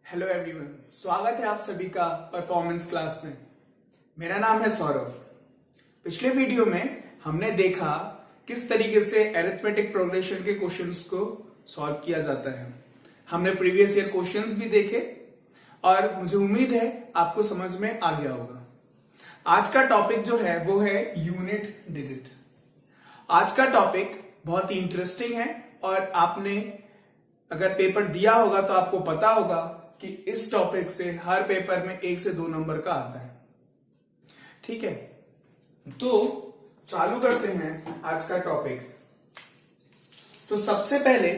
Hello everyone, स्वागत है आप सभी का परफॉर्मेंस क्लास में। मेरा नाम है सौरभ। पिछले वीडियो में हमने देखा किस तरीके से अरिथमेटिक प्रोग्रेशन के क्वेश्चंस को सॉल्व किया जाता है। हमने प्रीवियस ईयर क्वेश्चंस भी देखे और मुझे उम्मीद है आपको समझ में आ गया होगा। आज का टॉपिक जो है वो है यूनिट डिजिट। आज का टॉपिक बहुत ही इंटरेस्टिंग है और आपने अगर पेपर दिया होगा तो आपको पता होगा कि इस टॉपिक से हर पेपर में 1 से 2 नंबर का आता है। ठीक है, तो चालू करते हैं आज का टॉपिक। तो सबसे पहले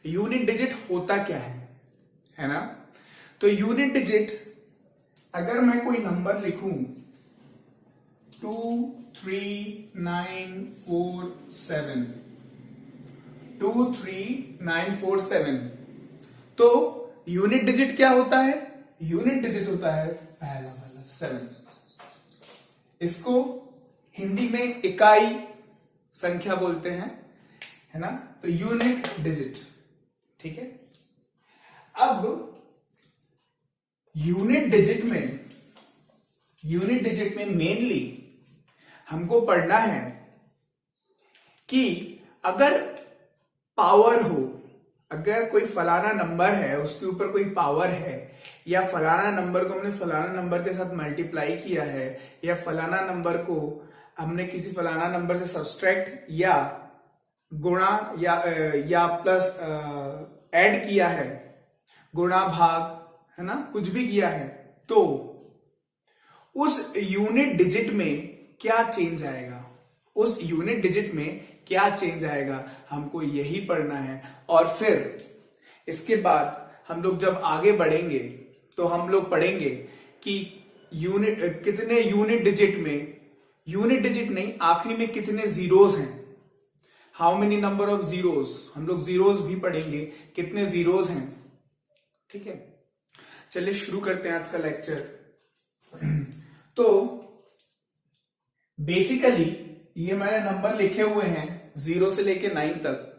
यूनिट डिजिट होता क्या है ना। तो यूनिट डिजिट, अगर मैं कोई नंबर लिखूं 2 3 9 4 7 2 3 9 4 7, तो यूनिट डिजिट क्या होता है? यूनिट डिजिट होता है पहला वाला 7। इसको हिंदी में इकाई संख्या बोलते हैं, है ना। तो यूनिट डिजिट, ठीक है। अब यूनिट डिजिट में मेनली हमको पढ़ना है कि अगर पावर हो, अगर कोई फलाना नंबर है उसके ऊपर कोई पावर है, या फलाना नंबर को हमने फलाना नंबर के साथ मल्टीप्लाई किया है, या फलाना नंबर को हमने किसी फलाना नंबर से सब्सट्रैक्ट या गुणा या प्लस ऐड किया है, गुणा भाग, है ना, कुछ भी किया है, तो उस यूनिट डिजिट में क्या चेंज आएगा, उस यूनिट डिजिट में क्या चेंज आएगा, हमको यही पढ़ना है। और फिर इसके बाद हम लोग जब आगे बढ़ेंगे तो हम लोग पढ़ेंगे कि कितने यूनिट डिजिट नहीं, आखिरी में कितने जीरोस हैं, how many number of zeros, हम लोग जीरोस भी पढ़ेंगे, कितने जीरोस हैं। ठीक है, चलिए शुरू करते हैं आज का लेक्चर। तो बेसिकली ये मैंने नंबर लिखे हुए हैं 0 से लेके 9 तक।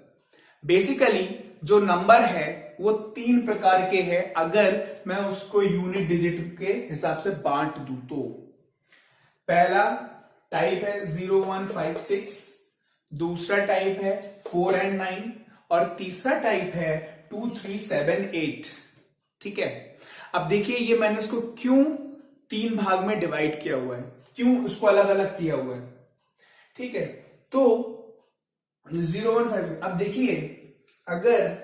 बेसिकली जो नंबर है वो 3 प्रकार के हैं, अगर मैं उसको यूनिट डिजिट के हिसाब से बांट दूं तो। पहला टाइप है 0 1 5 6, दूसरा टाइप है 4 and 9, और तीसरा टाइप है 2 3 7 8। ठीक है, अब देखिए ये मैंने उसको क्यों 3 भाग में डिवाइड किया हुआ है, क्यों उसको अलग अलग किया हुआ है। ठीक है, तो 0 1 5, अब देखिए अगर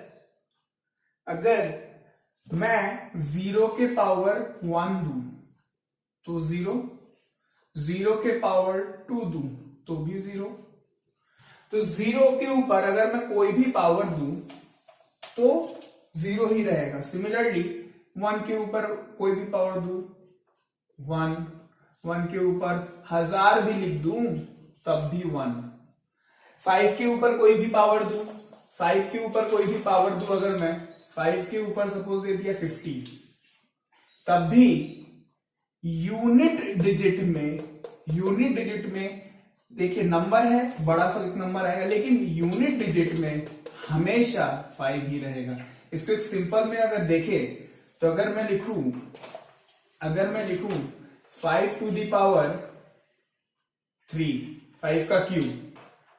मैं 0 के पावर 1 दूं तो 0 के पावर 2 दूं तो भी 0, तो 0 के ऊपर अगर मैं कोई भी पावर दूं तो 0 ही रहेगा। सिमिलरली 1 के ऊपर कोई भी पावर दूं 1 के ऊपर 1000 भी लिख दूं तब भी 1, 5 के ऊपर कोई भी पावर दूं, 5 के ऊपर कोई भी पावर दूं, अगर मैं 5 के ऊपर सपोज दे दिया 50, तब भी यूनिट डिजिट में देखिए नंबर है, बड़ा सा एक नंबर आएगा, लेकिन यूनिट डिजिट में हमेशा 5 ही रहेगा। इसको एक सिंपल में अगर देखें तो अगर मैं लिखूं 5 टू द पावर 3, 5 का क्यूब,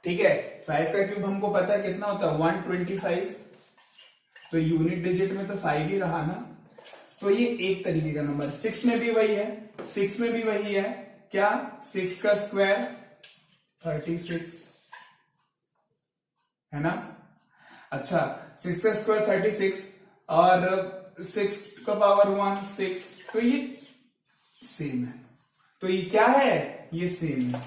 ठीक है, 5 का क्यूब हमको पता है कितना होता है 125, तो यूनिट डिजिट में तो 5 ही रहा ना। तो ये एक तरीके का नंबर। 6 में भी वही है, क्या 6 का स्क्वायर 36, है ना। अच्छा, 6 का स्क्वायर 36 और 6 का पावर 1 6, तो ये सेम है। तो ये क्या है, ये सेम है।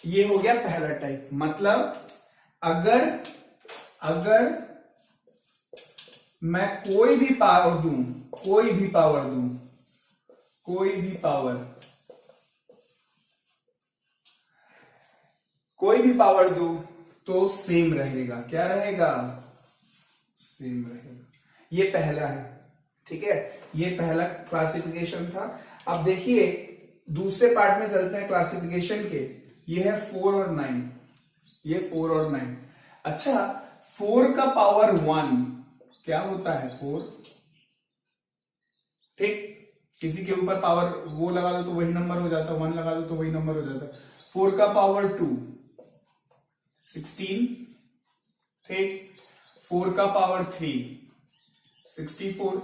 ये हो गया पहला टाइप। मतलब अगर मैं कोई भी पावर दूं तो सेम रहेगा। क्या रहेगा? सेम रहेगा। ये पहला है, ठीक है, ये पहला क्लासिफिकेशन था। अब देखिए दूसरे पार्ट में चलते हैं क्लासिफिकेशन के। ये है 4 और 9, ये 4 और 9। अच्छा, 4 का पावर 1 क्या होता है 4। ठीक, किसी के ऊपर पावर वो लगा दो तो वही नंबर हो जाता है, 1 लगा दो तो वही नंबर हो जाता है। 4 का पावर 2 16। ठीक, 4 का पावर 3 64।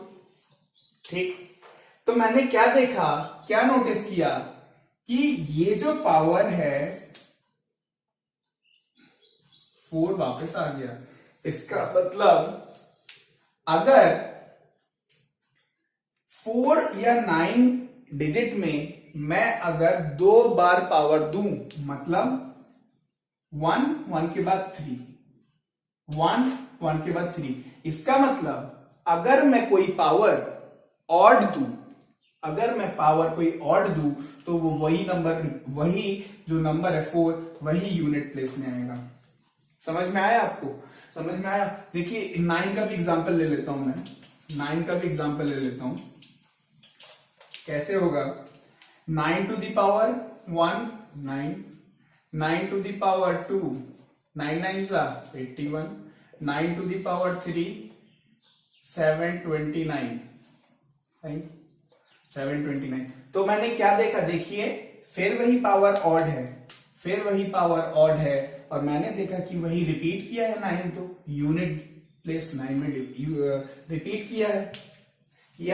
ठीक, तो मैंने क्या देखा, क्या नोटिस किया कि ये जो पावर है 4 वापस आ गया। इसका मतलब अगर 4 या 9 डिजिट में मैं अगर 2 बार पावर दूं, मतलब 1 1 के बाद 3, 1 1 के बाद 3, इसका मतलब अगर मैं कोई पावर ऑड दूं, अगर मैं पावर कोई ऑड दूं तो वो वही नंबर, वही जो नंबर है 4, वही यूनिट प्लेस में आएगा। समझ में आया आपको? समझ में आया? देखिए 9 का भी एग्जांपल ले लेता हूं मैं, 9 का भी एग्जांपल ले लेता हूं। कैसे होगा? 9 to the power 1 9, 9 to the power 2 9 9 81, 9 to the power 3 729, 729। तो मैंने क्या देखा, देखिए फिर वही पावर ऑड है, फिर वही पावर ऑड है, और मैंने देखा कि वही रिपीट किया है 9, तो यूनिट प्लेस 9 में रिपीट किया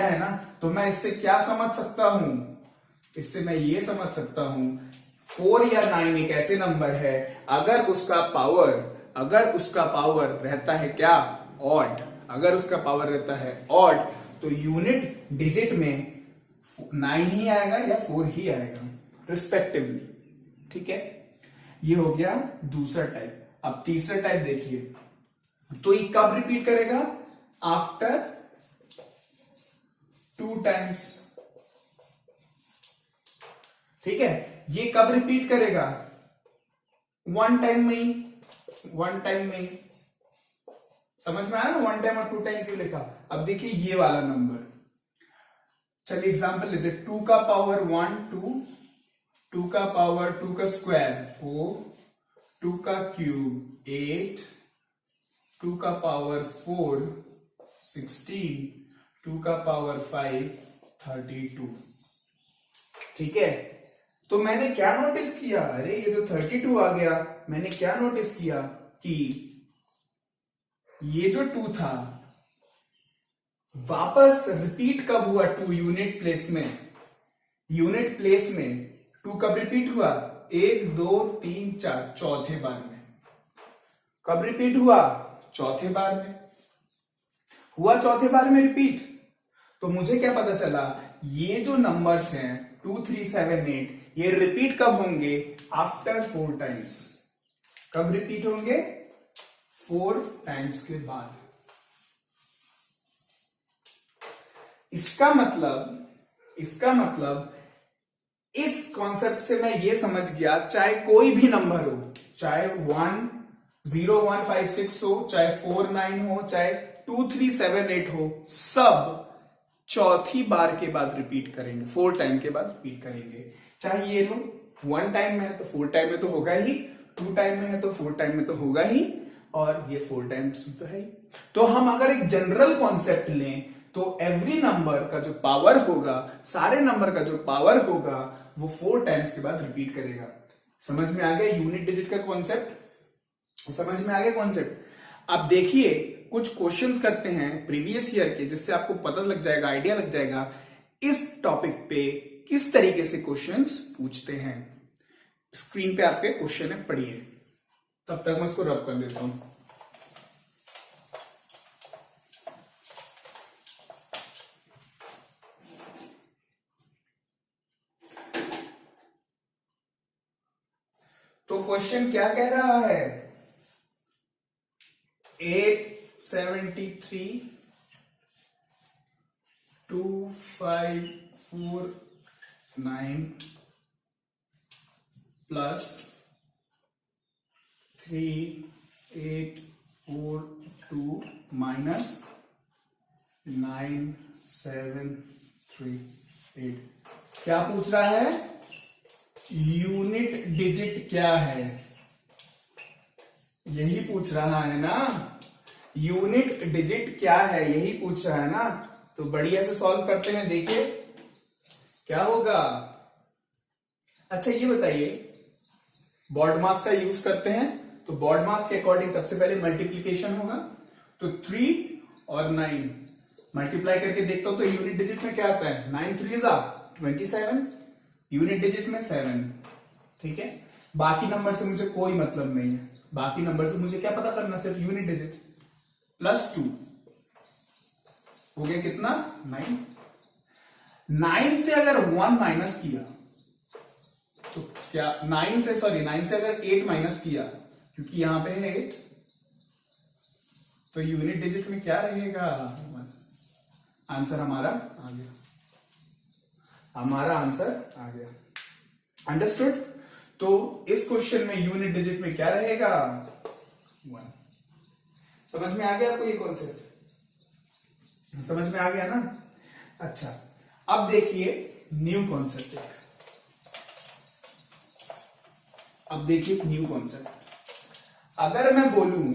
है ना। तो मैं इससे क्या समझ सकता हूं? इससे मैं ये समझ सकता हूं 4 या 9 एक ऐसे नंबर है, अगर उसका पावर रहता है क्या? ऑड। अगर उसका पावर रहता है ऑड तो यूनिट डिजिट में 9 ही आएगा या 4 ही आएगा रिस्पेक्टिवली। ठीक है, ये हो गया दूसरा टाइप। अब तीसरा टाइप देखिए, तो ये कब रिपीट करेगा? After 2 times. ठीक है, ये कब रिपीट करेगा? 1 टाइम में ही, 1 टाइम में ही। समझ में आया ना 1 टाइम और 2 टाइम क्यों लिखा? अब देखिए ये वाला नंबर, चलिए एग्जांपल लेते हैं। 2 का पावर 1 2, 2 का पावर 2 का स्क्वायर 4, 2 का क्यूब 8, 2 का पावर 4 16, 2 का पावर 5 32। ठीक है, तो मैंने क्या नोटिस किया? अरे ये तो 32 आ गया। मैंने क्या नोटिस किया कि ये जो 2 था वापस रिपीट कब हुआ? 2 यूनिट प्लेस में, यूनिट प्लेस में 2 कब रिपीट हुआ? 1 2 3 4, चौथे बार में। कब रिपीट हुआ? चौथे बार में हुआ, चौथे बार में रिपीट। तो मुझे क्या पता चला? ये जो नंबर्स हैं 2 3 7 8, ये रिपीट कब होंगे? After 4 times. कब रिपीट होंगे? 4 टाइम्स के बाद। इसका मतलब इस कॉन्सेप्ट से मैं ये समझ गया, चाहे कोई भी नंबर हो, चाहे 1 0 1 5 6 हो, चाहे 4 9 हो, चाहे 2 3 7 8 हो, सब चौथी बार के बाद रिपीट करेंगे, 4 टाइम के बाद रिपीट करेंगे। चाहे ये लो 1 टाइम में है तो 4 टाइम में तो होगा ही, 2 टाइम में है तो 4 टाइम में तो होगा ही, और ये 4 टाइम्स तो है ही। तो हम अगर एक जनरल कॉन्सेप्ट लें तो एवरी नंबर का जो पावर होगा, सारे नंबर का जो पावर होगा, वो 4 टाइम्स के बाद रिपीट करेगा। समझ में आ गया यूनिट डिजिट का कॉन्सेप्ट? समझ में आ गया कॉन्सेप्ट? अब देखिए कुछ क्वेश्चंस करते हैं प्रीवियस ईयर के, जिससे आपको पता लग जाएगा, आइडिया लग जाएगा इस टॉपिक पे किस तरीके से क्वेश्चंस पूछते हैं। स्क्रीन पे आपके क्वेश्चन है, पढ़िए। तब तक मैं इसको रब कर देता हूं। तो क्वेश्चन क्या कह रहा है? 873 2549 प्लस 3842 माइनस 9738। क्या पूछ रहा है? यूनिट डिजिट क्या है, यही पूछ रहा है ना। यूनिट डिजिट क्या है यही पूछ रहा है ना, तो बढ़िया से सॉल्व करते हैं। देखिए क्या होगा। अच्छा ये बताइए, बॉड मास का यूज करते हैं तो बॉड मास के अकॉर्डिंग सबसे पहले मल्टीप्लीकेशन होगा। तो 3 और 9 मल्टीप्लाई करके देखता हूं तो यूनिट डिजिट में क्या आता है, 9 3 जा 27, यूनिट डिजिट में 7। ठीक है, बाकी नंबर से मुझे कोई मतलब नहीं है, बाकी नंबर से मुझे क्या पता करना, सिर्फ यूनिट डिजिट। +2 हो गया कितना, 9। 9 से अगर 1 माइनस किया तो क्या, 9 से अगर 8 माइनस किया, क्योंकि यहां पे है 8, तो यूनिट डिजिट में क्या रहेगा, 1। आंसर हमारा आ गया, हमारा आंसर आ गया। अंडरस्टूड। तो इस क्वेश्चन में यूनिट डिजिट में क्या रहेगा, 1। समझ में आ गया आपको ये कॉन्सेप्ट, समझ में आ गया ना। अच्छा अब देखिए न्यू कॉन्सेप्ट, अब देखिए न्यू कॉन्सेप्ट। अगर मैं बोलूं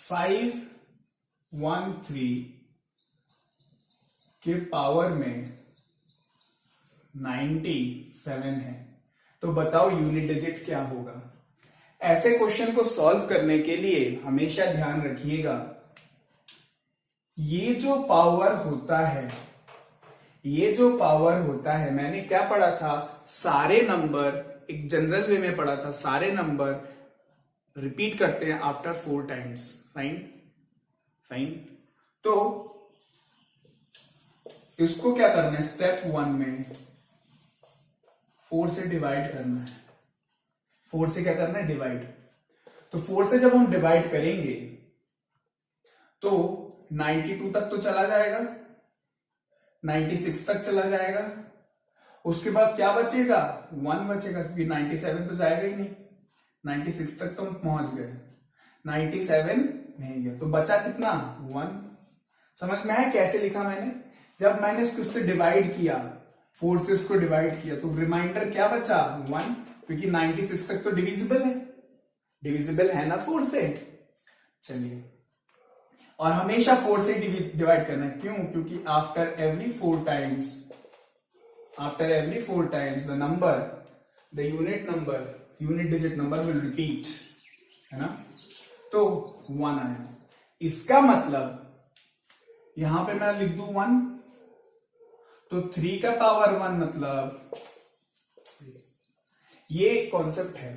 513 के पावर में 97 है, तो बताओ यूनिट डिजिट क्या होगा। ऐसे क्वेश्चन को सॉल्व करने के लिए हमेशा ध्यान रखिएगा, ये जो पावर होता है, मैंने क्या पढ़ा था, सारे नंबर, एक जनरल वे में पढ़ा था, सारे नंबर रिपीट करते हैं आफ्टर 4 टाइम्स। फाइन। तो इसको क्या करना है, स्टेप 1 में 4 से डिवाइड करना है। 4 से क्या करना है, डिवाइड। तो 4 से जब हम डिवाइड करेंगे तो 92 तक तो चला जाएगा, 96 तक चला जाएगा, उसके बाद क्या बचेगा, 1 बचेगा, क्योंकि 97 तो जाएगा ही नहीं। 96 तक तो हम पहुंच गए, 97 नहीं गया, तो बचा कितना, 1। समझ में आया कैसे लिखा मैंने, जब मैंने इसको डिवाइड किया, 4 से उसको डिवाइड किया, तो रिमाइंडर क्या बचा, 1, क्योंकि 96 तक तो डिविजिबल है ना 4 से। चलिए, और हमेशा 4 से डिवाइड करना है, क्यों, क्योंकि after every 4 times the unit digit number will repeat, है ना। तो 1 आया, इसका मतलब यहां पे मैं लिख दूं 1, तो 3 का पावर 1 मतलब ये कॉन्सेप्ट है।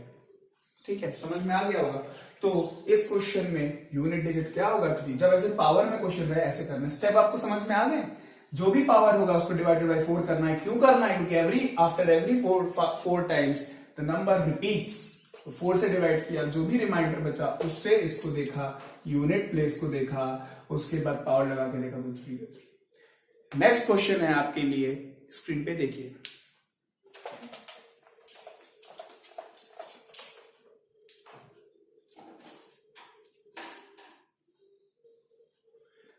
ठीक है, समझ में आ गया होगा। तो इस क्वेश्चन में यूनिट डिजिट क्या होगा, 3। जब ऐसे पावर में क्वेश्चन है ऐसे करना, स्टेप आपको समझ में आ गए। जो भी पावर होगा उसको डिवाइडेड बाय 4 करना है। क्यों करना है, क्योंकि after every 4 times the number repeats. तो 4 से डिवाइड किया, जो भी रिमाइंडर बचा उससे इसको देखा, यूनिट प्लेस को देखा, उसके बाद पावर लगा के देखा, तो 3। नेक्स्ट क्वेश्चन है आपके लिए, स्क्रीन पे देखिए।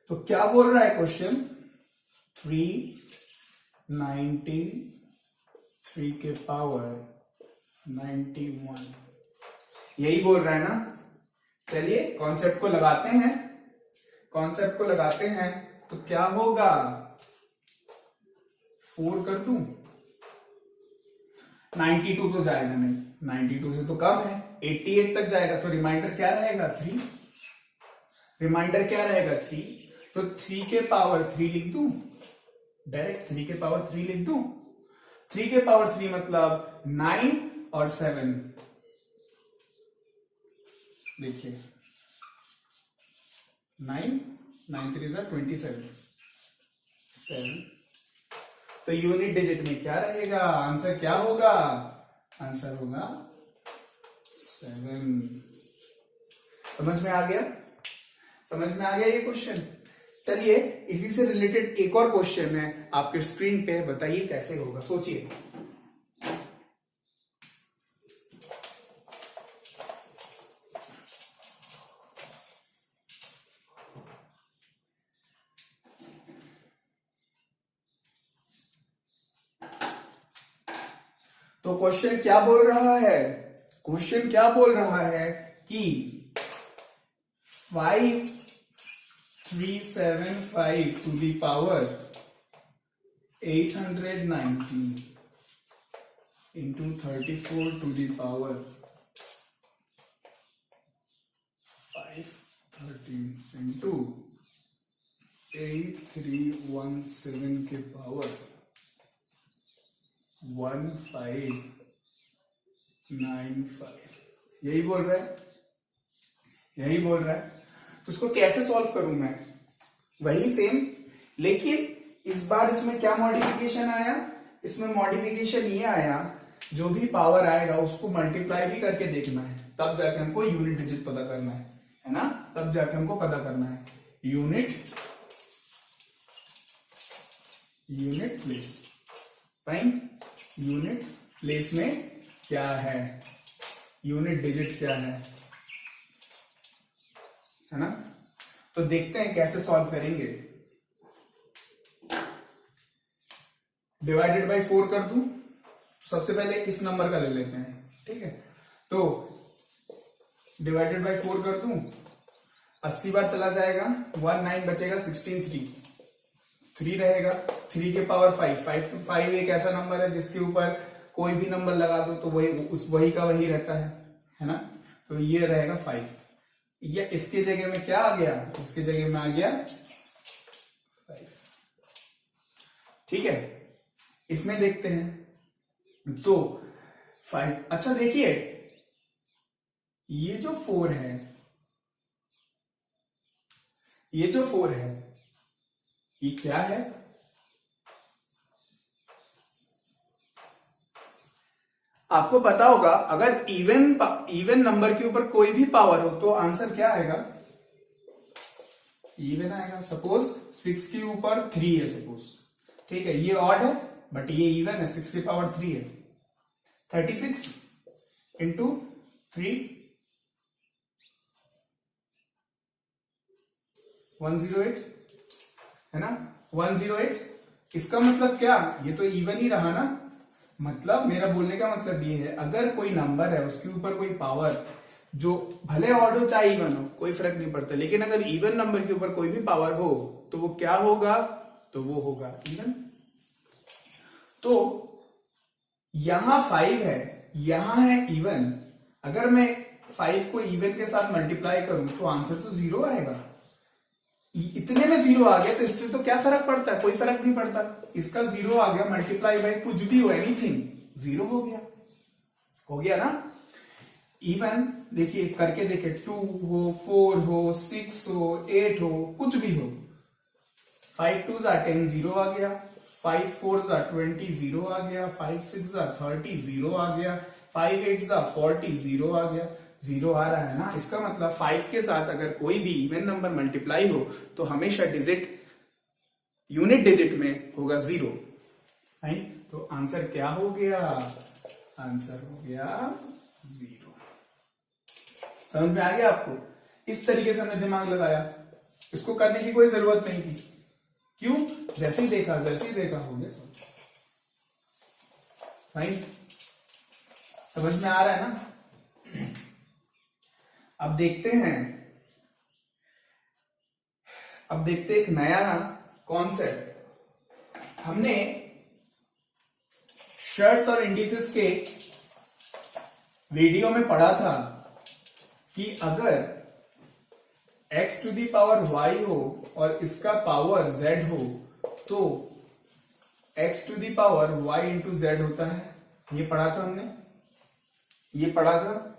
तो क्या बोल रहा है क्वेश्चन, 393 के पावर 91, यही बोल रहा है ना। चलिए कॉन्सेप्ट को लगाते हैं, तो क्या होगा, 4 कर दूं, 92 तो जाएगा नहीं, 92 से तो कम है, 88 तक जाएगा, तो रिमाइंडर क्या रहेगा, 3। तो 3 के पावर 3 लिख दूं, डायरेक्ट 3 के पावर 3 लिख दूं। 3 के पावर 3 मतलब 9 और 7, देखिए 9 3 जा 27, 7। तो यूनिट डिजिट में क्या रहेगा, आंसर क्या होगा, आंसर होगा 7। समझ में आ गया ये क्वेश्चन। चलिए इसी से रिलेटेड एक और क्वेश्चन है आपके स्क्रीन पे, बताइए कैसे होगा, सोचिए। तो क्वेश्चन क्या बोल रहा है, क्वेश्चन क्या बोल रहा है कि 5375 to the power 819 into 34 to the power 513 into 8317 के पावर 1595, यही बोल रहा है, यही बोल रहा है। तो इसको कैसे सॉल्व करूं मैं? वही सेम, लेकिन इस बार इसमें क्या मॉडिफिकेशन आया? इसमें मॉडिफिकेशन ये आया, जो भी पावर आएगा उसको मल्टीप्लाई भी करके देखना है, तब जाके हमको यूनिट डिजिट पता करना है ना? तब जाके हमको पता करना है unit place. Fine, unit place में क्या है, यूनिट डिजिट क्या है ना? तो देखते हैं कैसे सॉल्व करेंगे। डिवाइडेड बाय 4 कर दूं, सबसे पहले इस नंबर का ले लेते हैं, ठीक है? तो डिवाइडेड बाय 4 कर दूं, 80 बार चला जाएगा, 1 9 बचेगा, 16 3 रहेगा, 3 के पावर 5 एक ऐसा नंबर है जिसके ऊपर कोई भी नंबर लगा दो तो वही का वही रहता है ना? तो ये रहेगा 5। ये इसके जगह में क्या आ गया? इसके जगह में आ गया 5। ठीक है, इसमें देखते हैं तो 5। अच्छा देखिए, ये जो 4 है, ये जो 4 है, ये क्या है? आपको पता होगा, अगर इवन नंबर के ऊपर कोई भी पावर हो तो आंसर क्या आएगा? इवन आएगा। सपोज 6 के ऊपर 3 है, सपोज, ठीक है? ये ऑड है बट ये इवन है, 6 की पावर 3 है। 36 इंटू 3 108 है ना? 108। इसका मतलब क्या? ये तो इवन ही रहा ना। मतलब मेरा बोलने का मतलब ये है, अगर कोई नंबर है उसके ऊपर कोई पावर, जो भले ऑड हो चाहे इवन हो, कोई फर्क नहीं पड़ता, लेकिन अगर इवन नंबर के ऊपर कोई भी पावर हो तो वो क्या होगा? तो वो होगा इवन। तो यहां 5 है, यहां है इवन। अगर मैं 5 को इवन के साथ मल्टीप्लाई करूं तो आंसर तो 0 आएगा। इतने में 0 आ गया तो इससे तो क्या फर्क पड़ता है? कोई फर्क नहीं पड़ता। इसका 0 आ गया, मल्टीप्लाई बाय कुछ भी हो, एनीथिंग, 0 हो गया ना? इवन देखिए, करके देखिए, 2 हो, 4 हो, 6 हो, 8 हो, कुछ भी हो। 5 2 10, 0 आ गया। 5 4 20, 0 आ गया। 5 6 30, 0 आ गया। 5 8 40, 0 आ गया। 0 आ रहा है ना? इसका मतलब 5 के साथ अगर कोई भी इवन नंबर मल्टीप्लाई हो तो हमेशा डिजिट, यूनिट डिजिट में होगा 0। तो आंसर क्या हो गया? आंसर हो गया 0। समझ में आ गया आपको? इस तरीके से हमने दिमाग लगाया, इसको करने की कोई जरूरत नहीं थी। क्यों? जैसे ही देखा हो गया सब। राइट, समझ में आ रहा है ना? अब देखते एक नया कॉन्सेप्ट। हमने शर्ट्स और इंडिसेस के वीडियो में पढ़ा था कि अगर x to the power y हो और इसका पावर z हो तो x to the power y into z होता है। ये पढ़ा था हमने, ये पढ़ा था।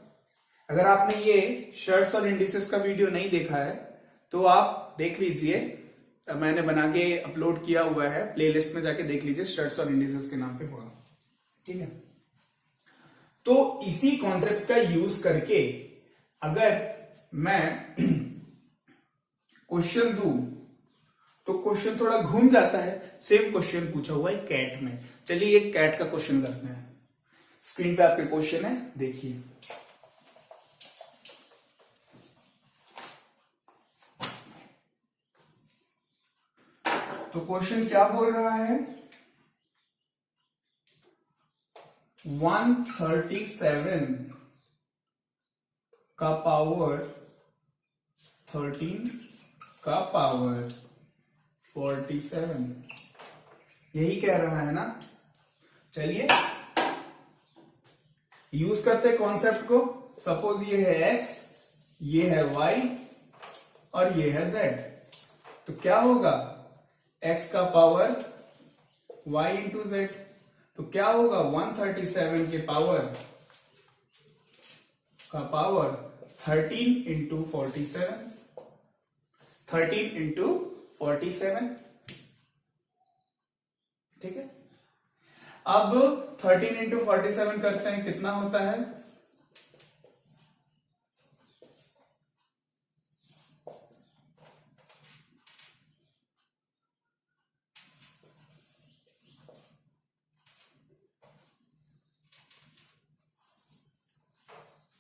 अगर आपने ये शर्ट्स और इंडिसेस का वीडियो नहीं देखा है तो आप देख लीजिए, मैंने बना के अपलोड किया हुआ है, प्लेलिस्ट में जाके देख लीजिए, शर्ट्स और इंडिसेस के नाम पे होगा, ठीक है? तो इसी कॉन्सेप्ट का यूज करके अगर मैं क्वेश्चन दूं तो क्वेश्चन थोड़ा घूम जाता है। सेम क्वेश्चन पूछा हुआ है कैट में। चलिए एक कैट का क्वेश्चन करते हैं। स्क्रीन पे आपके क्वेश्चन है, देखिए। तो क्वेश्चन क्या बोल रहा है? 137 का पावर 13 का पावर 47, यही कह रहा है ना। चलिए यूज करते हैं कॉन्सेप्ट को। सपोज ये है x, ये है y और ये है z, तो क्या होगा x का पावर y इंटू z, तो क्या होगा 137 के पावर का पावर 13 इंटू 47, 13 इंटू 47, ठीक है। अब 13 इंटू 47 करते हैं, कितना होता है,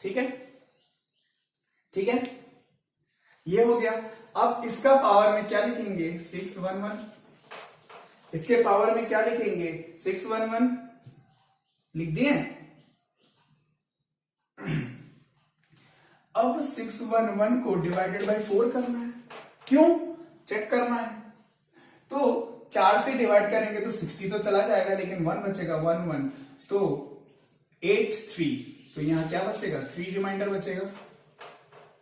ठीक है, ठीक है, ये हो गया। अब इसका पावर में क्या लिखेंगे 611, इसके पावर में क्या लिखेंगे 611, लिख दिए। अब 611 को डिवाइडेड बाय 4 करना है, क्यों चेक करना है। तो 4 से डिवाइड करेंगे तो 60 तो चला जाएगा, लेकिन 1 बचेगा, 1 1 तो 8 3, तो यहां क्या बचेगा 3 रिमाइंडर बचेगा,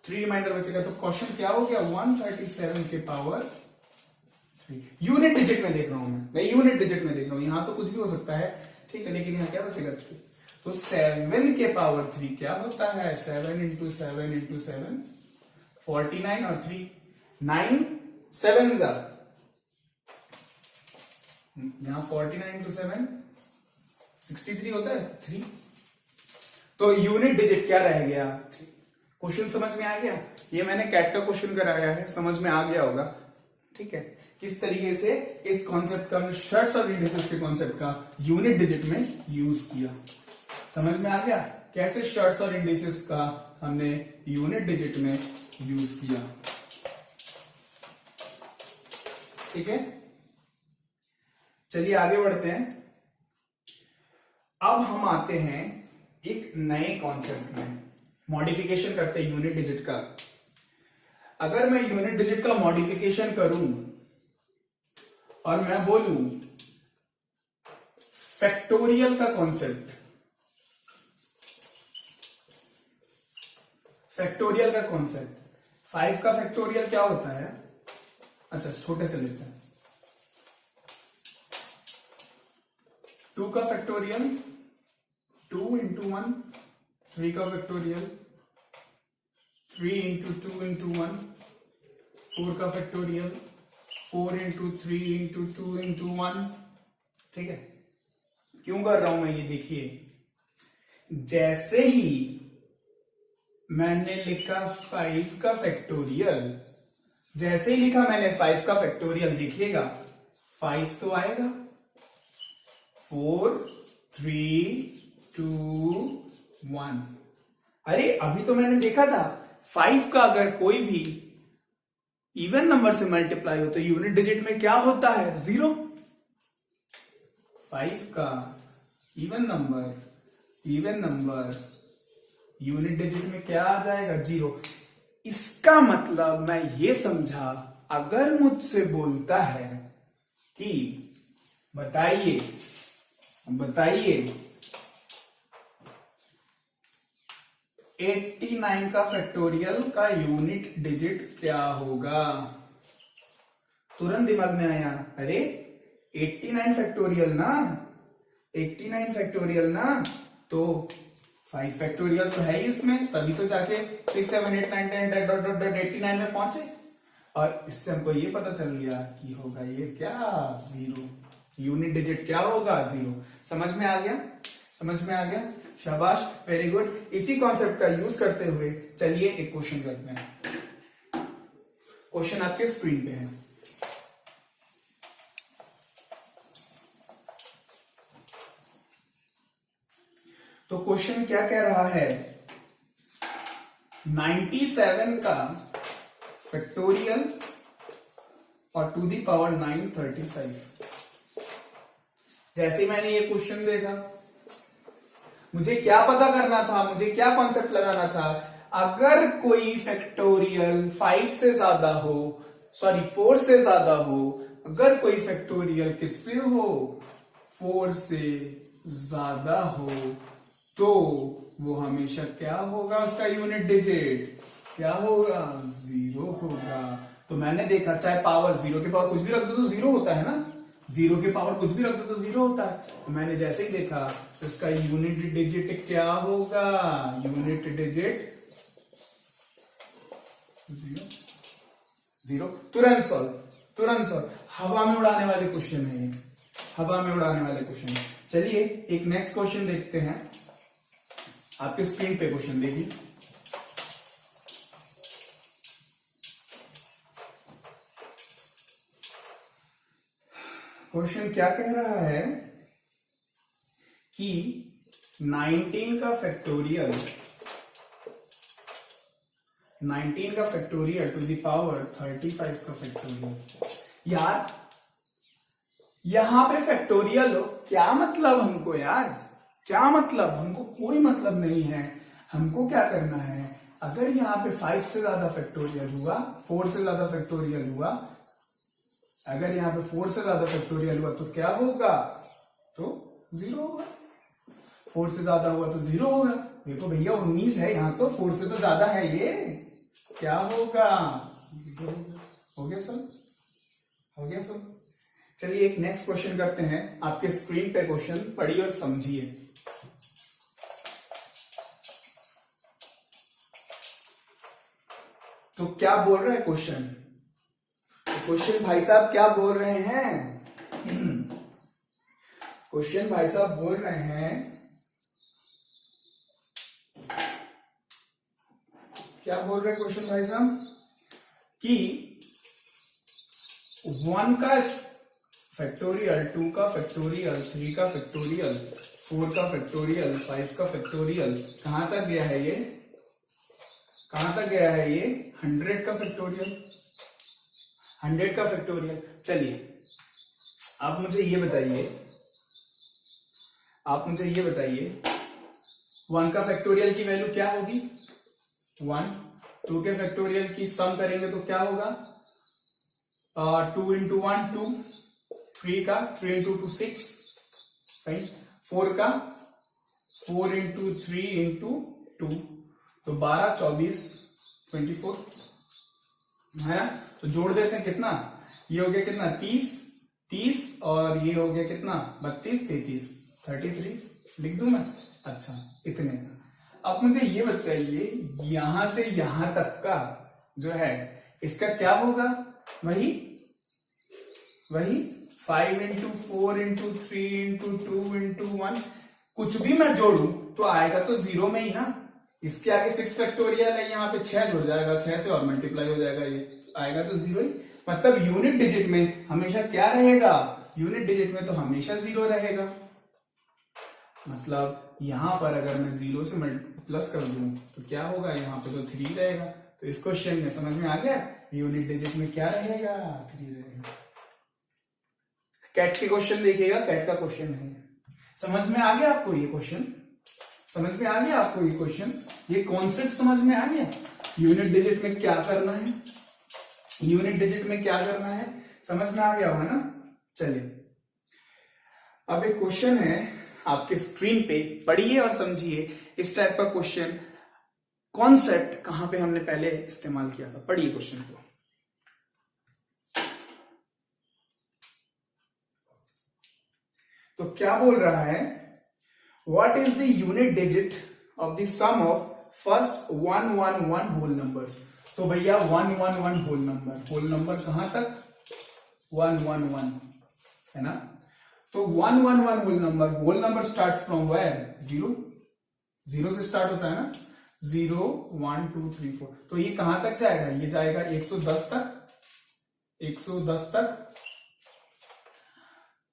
3 रिमाइंडर बचेगा। तो क्वेश्चन क्या हो गया 137 के पावर 3। यूनिट डिजिट में देख रहा हूं मैं यूनिट डिजिट में देख रहा हूं, यहां तो कुछ भी हो सकता है, ठीक है, लेकिन यहां क्या बचेगा 3। तो 7 के पावर 3 क्या होता है 7 इंटू 7 इंटू 7 49 और 3 9 7 यहां 49 इंटू 7 63 होता है 3। तो यूनिट डिजिट क्या रह गया 3। क्वेश्चन समझ में आ गया, ये मैंने कैट का क्वेश्चन कराया है, समझ में आ गया होगा, ठीक है। किस तरीके से इस कॉन्सेप्ट का, शर्ट्स और इंडिसेस के कॉन्सेप्ट का यूनिट डिजिट में यूज किया, समझ में आ गया कैसे शर्ट्स और इंडिसेस का हमने यूनिट डिजिट में यूज किया, ठीक है। चलिए आगे बढ़ते हैं। अब हम आते हैं एक नए कॉन्सेप्ट में, मॉडिफिकेशन करते हैं यूनिट डिजिट का। अगर मैं यूनिट डिजिट का मॉडिफिकेशन करूं और मैं बोलूं फैक्टोरियल का कॉन्सेप्ट, फैक्टोरियल का कॉन्सेप्ट, 5 का फैक्टोरियल क्या होता है, अच्छा छोटे से लेते हैं, 2 का फैक्टोरियल 2 इंटू 1, 3 का फैक्टोरियल 3 इंटू 2 इंटू 1, 4 का फैक्टोरियल 4 इंटू 3 इंटू 2 इंटू 1, ठीक है। क्यों कर रहा हूं मैं ये देखिए, जैसे ही मैंने लिखा 5 का फैक्टोरियल, जैसे ही लिखा मैंने 5 का फैक्टोरियल, देखिएगा 5 तो आएगा, 4 3 2 1। अरे अभी तो मैंने देखा था 5 का अगर कोई भी इवन नंबर से मल्टीप्लाई हो तो यूनिट डिजिट में क्या होता है 0। 5 का इवन नंबर यूनिट डिजिट में क्या आ जाएगा 0। इसका मतलब मैं ये समझा, अगर मुझसे बोलता है कि बताइए 89 का फैक्टोरियल का यूनिट डिजिट क्या होगा, तुरंत दिमाग में आया, अरे 89 फैक्टोरियल ना, 89 फैक्टोरियल ना, तो 5 फैक्टोरियल तो है ही इसमें, तभी तो जाके 6 7 8 9 10 डॉट डॉट डॉट 89 में पहुंचे। और इससे हमको ये पता चल गया कि होगा ये क्या 0, यूनिट डिजिट क्या होगा 0। समझ में आ गया, समझ में आ गया, शाबाश, वेरी गुड। इसी कॉन्सेप्ट का यूज करते हुए चलिए एक क्वेश्चन करते हैं। क्वेश्चन आपके स्क्रीन पे है। तो क्वेश्चन क्या कह रहा है, 97 का फैक्टोरियल और टू दी पावर 935। जैसे मैंने ये क्वेश्चन देखा, मुझे क्या पता करना था, मुझे क्या कॉन्सेप्ट लगाना था, अगर कोई फैक्टोरियल 5 से ज्यादा हो, सॉरी 4 से ज्यादा हो, अगर कोई फैक्टोरियल किससे हो, 4 से ज्यादा हो, तो वो हमेशा क्या होगा, उसका यूनिट डिजिट क्या होगा, 0 होगा। तो मैंने देखा चाहे पावर 0 के पावर कुछ भी रख दो तो 0 होता है ना, 0 के पावर कुछ भी रख दो तो 0 होता है। तो मैंने जैसे ही देखा तो उसका यूनिट डिजिट क्या होगा, यूनिट डिजिट 0। तुरंत सॉल्व। हवा में उड़ाने वाले क्वेश्चन है ये, हवा में उड़ाने वाले क्वेश्चन। चलिए एक नेक्स्ट क्वेश्चन देखते हैं। आपके स्क्रीन पे क्वेश्चन देखिए। क्वेश्चन क्या कह रहा है कि 19 का फैक्टोरियल, 19 का फैक्टोरियल टू द पावर 35 का फैक्टोरियल। यार यहां पे फैक्टोरियल हो, क्या मतलब हमको यार, क्या मतलब, हमको कोई मतलब नहीं है। हमको क्या करना है, अगर यहाँ पे 5 से ज्यादा फैक्टोरियल हुआ, 4 से ज्यादा फैक्टोरियल हुआ, अगर यहाँ पे 4 से ज्यादा फैक्टोरियल हुआ तो क्या होगा, तो 0 होगा। 4 से ज्यादा हुआ तो 0 होगा। देखो भैया 19 है यहाँ, तो 4 से तो ज्यादा है ये, क्या होगा, 0 होगा। हो गया सर, हो गया सर। चलिए एक नेक्स्ट क्वेश्चन करते हैं। आपके स्क्रीन पे क्वेश्चन पढ़िए और समझिए। तो क्या बोल रहा है क्वेश्चन, क्वेश्चन भाई साहब क्या बोल रहे हैं, क्वेश्चन भाई साहब बोल रहे हैं, क्या बोल रहे हैं क्वेश्चन भाई साहब, कि 1 का फैक्टोरियल, 2 का फैक्टोरियल, 3 का फैक्टोरियल, 4 का फैक्टोरियल, 5 का फैक्टोरियल, कहां तक गया है ये, कहां तक गया है ये, 100 का फैक्टोरियल, 100 का फैक्टोरियल। चलिए आप मुझे ये बताइए, आप मुझे ये बताइए 1 का फैक्टोरियल की वैल्यू क्या होगी, 1, 2 के फैक्टोरियल की सम करेंगे तो क्या होगा, 2 इंटू 1 2, 3 का 3 इंटू 2 6, राइट, 4 का 4 इंटू 3 इंटू 2, तो 12 24 24 है ना। तो जोड़ देते हैं कितना, ये हो गया कितना 30 और ये हो गया कितना 32 33 33 लिख दूं मैं, अच्छा इतने का। अब मुझे ये बताइए यहां से यहां तक का जो है इसका क्या होगा, वही 5 इंटू 4 इंटू 3 इंटू 2 इंटू 1, कुछ भी मैं जोड़ू तो आएगा तो 0 में ही ना। इसके आगे 6 फैक्टोरियल है, यहाँ पे 6 जुड़ जाएगा, 6 से और मल्टीप्लाई हो जाएगा, ये आएगा तो 0 ही। मतलब यूनिट डिजिट में हमेशा क्या रहेगा, यूनिट डिजिट में तो हमेशा 0 रहेगा। मतलब यहां पर अगर मैं 0 से प्लस कर दूं तो क्या होगा, यहाँ पे तो 3 रहेगा। तो इस क्वेश्चन में समझ में आ गया, यूनिट डिजिट में क्या रहेगा, 3 रहेगा। कैट के क्वेश्चन देखिएगा, कैट का क्वेश्चन है, समझ में आ गया आपको ये क्वेश्चन, समझ में आ गया आपको ये क्वेश्चन, ये कॉन्सेप्ट समझ में आ गया, यूनिट डिजिट में क्या करना है, यूनिट डिजिट में क्या करना है, समझ में आ गया होगा ना। चलिए अब एक क्वेश्चन है आपके स्क्रीन पे, पढ़िए और समझिए। इस टाइप का क्वेश्चन कॉन्सेप्ट कहां पे हमने पहले इस्तेमाल किया था, पढ़िए क्वेश्चन को। तो क्या बोल रहा है, what is the unit digit of the sum of first 111 whole numbers. तो भैया 111 होल नंबर कहां तक, 111 है ना। तो 111 whole number start from where, 0 से स्टार्ट होता है ना, 0 1 2 3 4। तो ये कहां तक जाएगा, ये जाएगा 110 तक, 110 तक।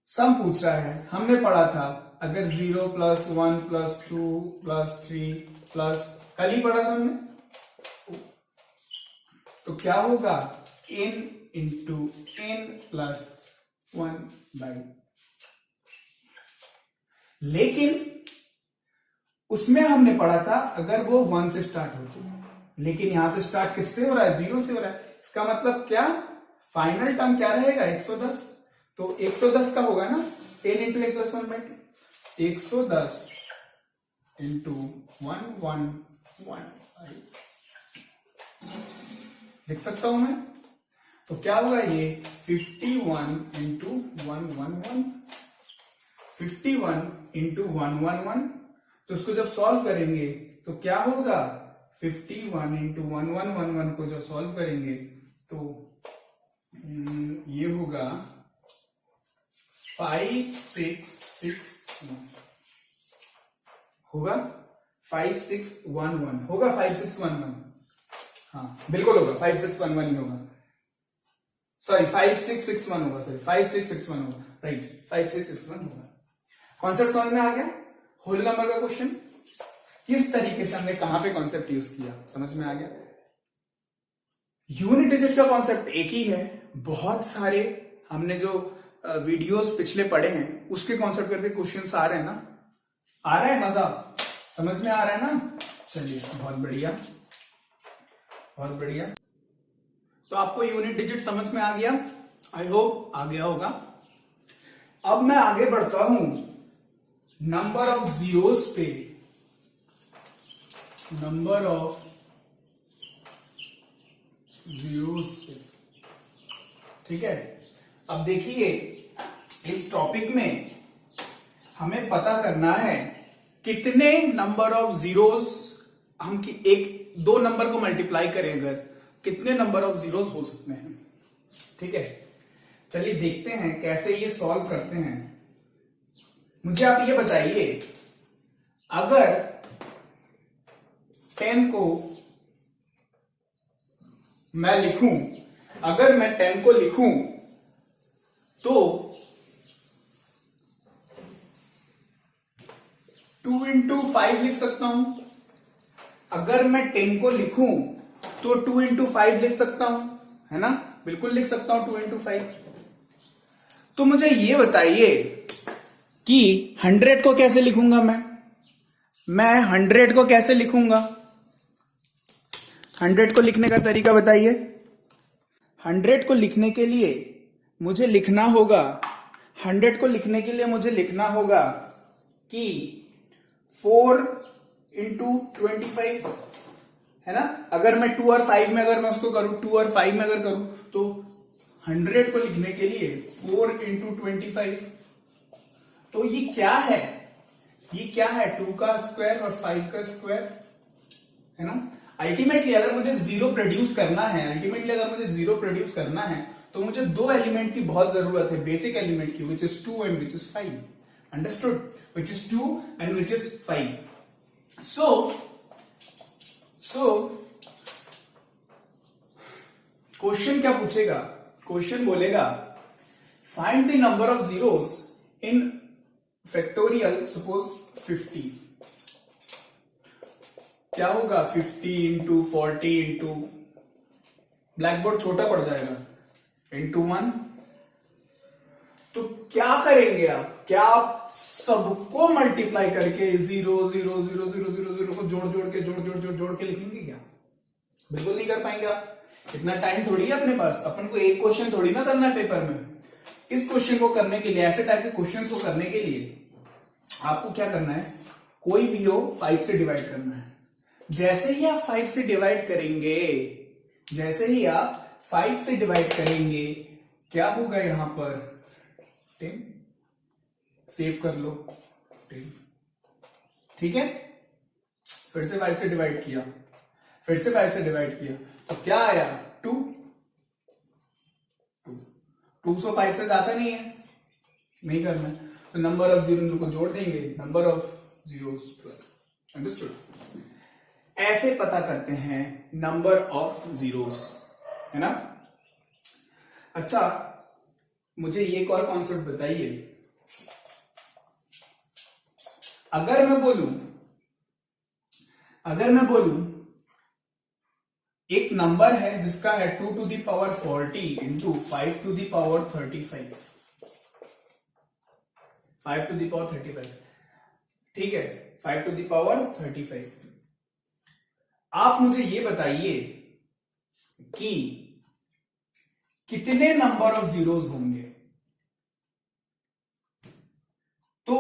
सम पूछ रहा है, हमने पढ़ा था अगर 0 प्लस 1 प्लस 2 प्लस 3 प्लस, कल ही पढ़ा था हमने, तो क्या होगा n इंटू n प्लस 1/। लेकिन उसमें हमने पढ़ा था अगर वो 1 से स्टार्ट हो तो लेकिन यहां तो स्टार्ट किससे हो रहा है, 0 से हो रहा है। इसका मतलब क्या, फाइनल टर्म क्या रहेगा, 110। तो 110 का होगा ना 10 इंटू 1 प्लस 1/2, 110 इंटू 111 लिख सकता हूं मैं। तो क्या होगा ये 51 इंटू 111, 51 इंटू 111। तो उसको जब सॉल्व करेंगे तो क्या होगा, 51 इंटू 1111 को जब सॉल्व करेंगे तो ये होगा 5661 होगा, 5611 होगा, 5611, हाँ बिल्कुल होगा, 5611 ही होगा, सॉरी 5661 होगा, सॉरी 5661 होगा, राइट 5661 होगा। कॉन्सेप्ट समझ में आ गया। होल नंबर का क्वेश्चन किस तरीके से हमने कहां पे कॉन्सेप्ट यूज किया, समझ में आ गया। यूनिट डिजिट का कॉन्सेप्ट एक ही है, बहुत सारे हमने जो वीडियोस पिछले पढ़े हैं उसके कॉन्सेप्ट करके क्वेश्चंस आ रहे हैं ना, आ रहा है, मजा समझ में आ रहा है ना। चलिए बहुत बढ़िया, बहुत बढ़िया। तो आपको यूनिट डिजिट समझ में आ गया, आई होप आ गया होगा। अब मैं आगे बढ़ता हूं नंबर ऑफ जीरोस पे, नंबर ऑफ जीरोस पे, ठीक है। अब देखिए इस टॉपिक में हमें पता करना है कितने नंबर ऑफ जीरोस, हम की एक दो नंबर को मल्टीप्लाई करें अगर, कितने नंबर ऑफ जीरोस हो सकते हैं, ठीक है। चलिए देखते हैं कैसे ये सॉल्व करते हैं। मुझे आप ये बताइए, अगर 10 को मैं लिखूं, अगर मैं 10 को लिखूं तो 2 इंटू 5 लिख सकता हूं। अगर मैं 10 को लिखूं तो 2 इंटू 5 लिख सकता हूं, है ना, बिल्कुल लिख सकता हूं 2 इंटू 5। तो मुझे ये बताइए कि 100 को कैसे लिखूंगा मैं 100 को कैसे लिखूंगा, 100 को लिखने का तरीका बताइए। 100 को लिखने के लिए मुझे लिखना होगा, 100 को लिखने के लिए मुझे लिखना होगा कि 4 इंटू 25, है ना। अगर मैं 2 और 5 में, अगर मैं उसको करूं 2 और 5 में अगर करूं तो 100 को लिखने के लिए 4 इंटू 25, तो ये क्या है, ये क्या है, 2 का स्क्वायर और 5 का स्क्वायर, है ना। अल्टीमेटली अगर मुझे जीरो प्रोड्यूस करना है, अल्टीमेटली अगर मुझे जीरो प्रोड्यूस करना है तो मुझे दो एलिमेंट की बहुत जरूरत है, बेसिक एलिमेंट की, which is 2 and which is 5, understood, which is 2 and which is 5। So question क्या पूछेगा, क्वेश्चन बोलेगा find the number of zeros in factorial, suppose 50, क्या होगा 50 इंटू 40 इंटू, ब्लैक बोर्ड छोटा पड़ जाएगा, इंटू 1। तो क्या करेंगे आप, क्या आप सबको मल्टीप्लाई करके 0 0 0 0 0 0 को जोड़ के लिखेंगे क्या, बिल्कुल नहीं कर पाएंगे आप, इतना टाइम थोड़ी है अपने पास, अपन को एक क्वेश्चन थोड़ी ना करना है पेपर में। इस क्वेश्चन को करने के लिए, ऐसे टाइप के क्वेश्चंस को करने के लिए आपको क्या करना है, कोई भी हो 5 से डिवाइड करना है। जैसे ही आप 5 से डिवाइड करेंगे, जैसे ही आप 5 से डिवाइड करेंगे, क्या होगा यहां पर 10, सेव कर लो 10, ठीक है। फिर से 5 से डिवाइड किया, फिर से 5 से डिवाइड किया, तो क्या आया 2, 205 से ज्यादा नहीं है, नहीं करना है, तो नंबर ऑफ जीरो को जोड़ देंगे, नंबर ऑफ जीरोस 12, अंडरस्टूड। ऐसे पता करते हैं नंबर ऑफ जीरोस, है ना। अच्छा मुझे एक और कॉन्सेप्ट बताइए, अगर मैं बोलूं एक नंबर है जिसका है 2 to the power 40 into 5 to the power 35, 5 to the power 35, ठीक है, 5 टू दी पावर 35। आप मुझे ये बताइए कि कितने नंबर ऑफ जीरोस होंगे। तो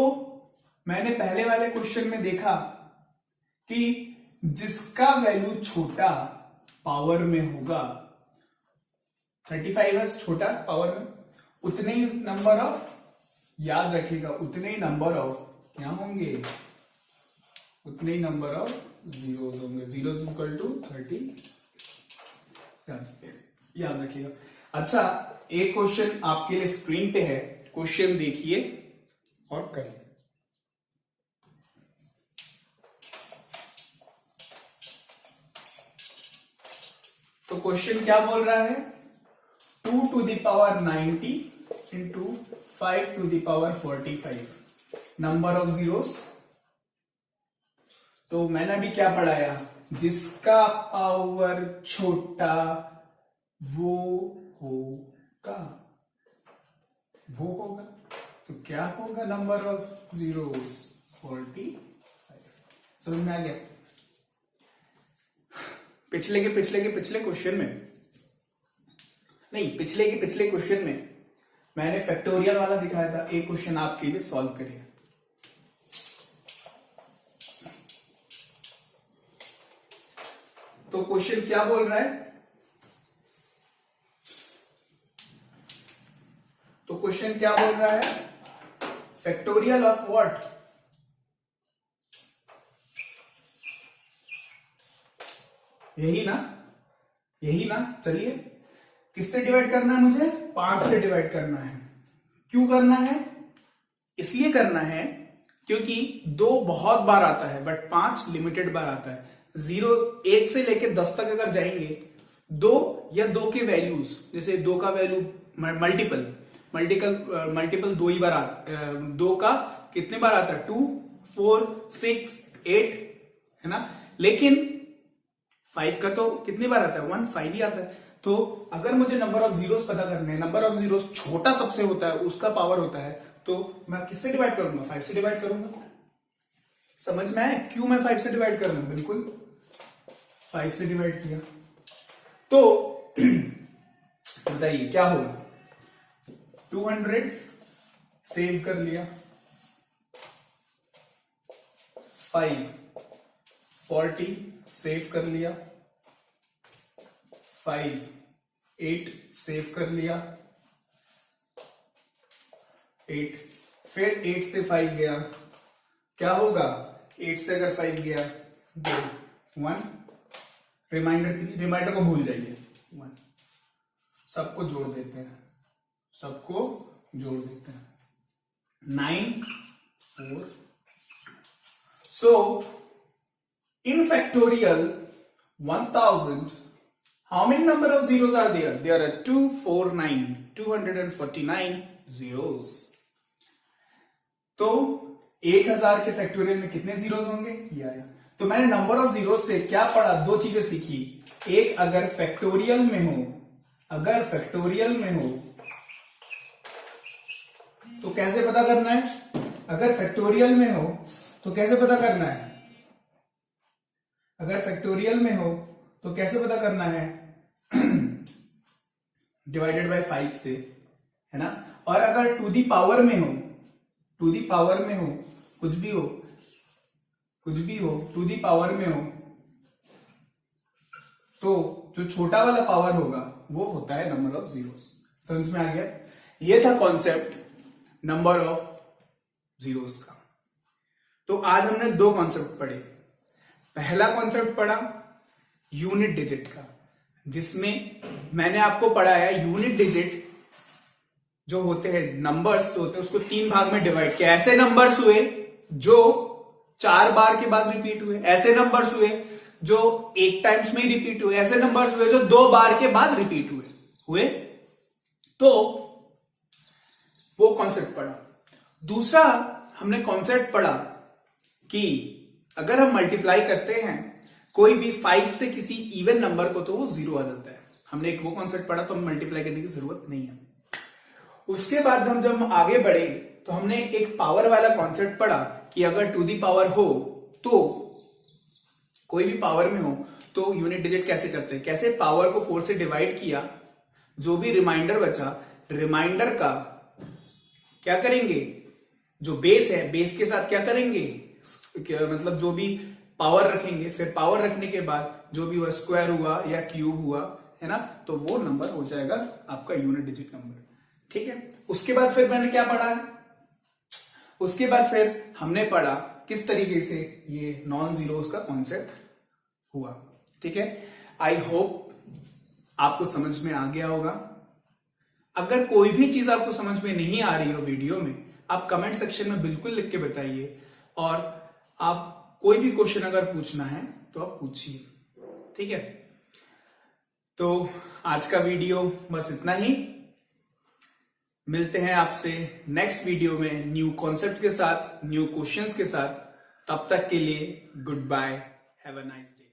मैंने पहले वाले क्वेश्चन में देखा कि जिसका वैल्यू छोटा पावर में होगा, 35 है छोटा पावर में, उतने ही नंबर ऑफ, याद रखिएगा, उतने ही नंबर ऑफ क्या होंगे, उतने ही नंबर ऑफ जीरोस होंगे। जीरोस इक्वल टू 30, याद रखिएगा। अच्छा, एक क्वेश्चन आपके लिए स्क्रीन पे है, क्वेश्चन देखिए और करिए। तो क्वेश्चन क्या बोल रहा है, 2 to the power 90 into 5 to the power 45 number of zeros. तो मैंने अभी क्या पढ़ाया, जिसका पावर छोटा वो होगा, वो होगा। तो क्या होगा नंबर ऑफ जीरोस, 45। समझ में आ गया। पिछले क्वेश्चन में नहीं, पिछले क्वेश्चन में मैंने फैक्टोरियल वाला दिखाया था। एक क्वेश्चन आपके लिए सॉल्व करिए। तो क्वेश्चन क्या बोल रहा है, तो क्वेश्चन क्या बोल रहा है, फैक्टोरियल ऑफ व्हाट, यही ना। चलिए, किससे डिवाइड करना है मुझे, 5 से डिवाइड करना है। क्यों करना है, इसलिए करना है क्योंकि 2 बहुत बार आता है बट 5 लिमिटेड बार आता है। 1 से लेके 10 तक अगर जाएंगे, 2 या 2 के वैल्यूज, जैसे 2 का वैल्यू मल्टीपल 2 ही बार 2 का कितने बार आता है, 2, 4, 6, 8, है ना। लेकिन 5 का तो कितनी बार आता है, 1, 5 ही आता है। तो अगर मुझे नंबर ऑफ जीरोस पता करने हैं, नंबर ऑफ जीरोस छोटा सबसे होता है, उसका पावर होता है, तो मैं किससे डिवाइड करूंगा, 5 से डिवाइड करूंगा। समझ में आए क्यों मैं 5 से डिवाइड कर रहा हूं, बिल्कुल 5 से डिवाइड किया तो बताइए क्या होगा, 200 सेव कर लिया, 5, 40 सेव कर लिया, 5, 8 सेव कर लिया, 8, फिर 8 से 5 गया, क्या होगा, 8 से अगर 5 गया 2, 1, रिमाइंडर 3, रिमाइंडर को भूल जाइए, 1, सबको जोड़ देते हैं, 9, 4। So in factorial 1000, how many number of zeros are there? There are 249 zeros. तो 1000 के फैक्टोरियल में कितने जीरोस होंगे, ये आया। तो मैंने नंबर ऑफ जीरोस से क्या पढ़ा, 2 चीजें सीखी। एक, अगर फैक्टोरियल में हो तो कैसे पता करना है, अगर फैक्टोरियल में हो तो कैसे पता करना है, डिवाइडेड बाय 5 से, है ना। और अगर टू दी पावर में हो, कुछ भी हो, टू दी पावर में हो, तो जो छोटा वाला पावर होगा वो होता है नंबर ऑफ जीरोस। समझ में आ गया। ये था कॉन्सेप्ट नंबर ऑफ जीरोस का। तो आज हमने 2 कॉन्सेप्ट पढ़े। पहला कॉन्सेप्ट पढ़ा यूनिट डिजिट का, जिसमें मैंने आपको पढ़ाया यूनिट डिजिट जो होते हैं, नंबर्स होते हैं, उसको 3 भाग में डिवाइड किया। ऐसे नंबर्स हुए जो 4 बार के बाद रिपीट हुए, ऐसे नंबर्स हुए जो 1 टाइम्स में ही रिपीट हुए, ऐसे नंबर्स हुए जो 2 बार के बाद रिपीट हुए। तो वो कॉन्सेप्ट पढ़ा। दूसरा हमने कॉन्सेप्ट पढ़ा कि अगर हम मल्टीप्लाई करते हैं कोई भी 5 से किसी इवन नंबर को तो वो 0 आ जाता है। हमने एक वो कॉन्सेप्ट पढ़ा, तो हम मल्टीप्लाई करने की जरूरत नहीं है। उसके बाद जब हम आगे बढ़े तो हमने एक पावर वाला कॉन्सेप्ट पढ़ा कि अगर टू दी पावर हो, तो कोई भी पावर में हो तो यूनिट डिजिट कैसे करते हैं, कैसे पावर को 4 से डिवाइड किया, जो भी रिमाइंडर बचा, रिमाइंडर का क्या करेंगे, जो बेस है बेस के साथ क्या करेंगे, मतलब जो भी पावर रखेंगे, फिर पावर रखने के बाद जो भी हुआ स्क्वायर हुआ या क्यूब हुआ, है ना, तो वो नंबर हो जाएगा आपका यूनिट डिजिट नंबर। ठीक है, उसके बाद फिर मैंने क्या पढ़ा है, उसके बाद फिर हमने पढ़ा किस तरीके से ये नॉन जीरोस का कॉन्सेप्ट हुआ। ठीक है, आई होप आपको समझ में आ गया होगा। अगर कोई भी चीज आपको समझ में नहीं आ रही हो वीडियो में, आप कमेंट सेक्शन में बिल्कुल लिख के बताइए, और आप कोई भी क्वेश्चन अगर पूछना है तो आप पूछिए। ठीक है, तो आज का वीडियो बस इतना ही। मिलते हैं आपसे नेक्स्ट वीडियो में न्यू कॉन्सेप्ट के साथ, न्यू क्वेश्चंस के साथ। तब तक के लिए goodbye, have a nice day.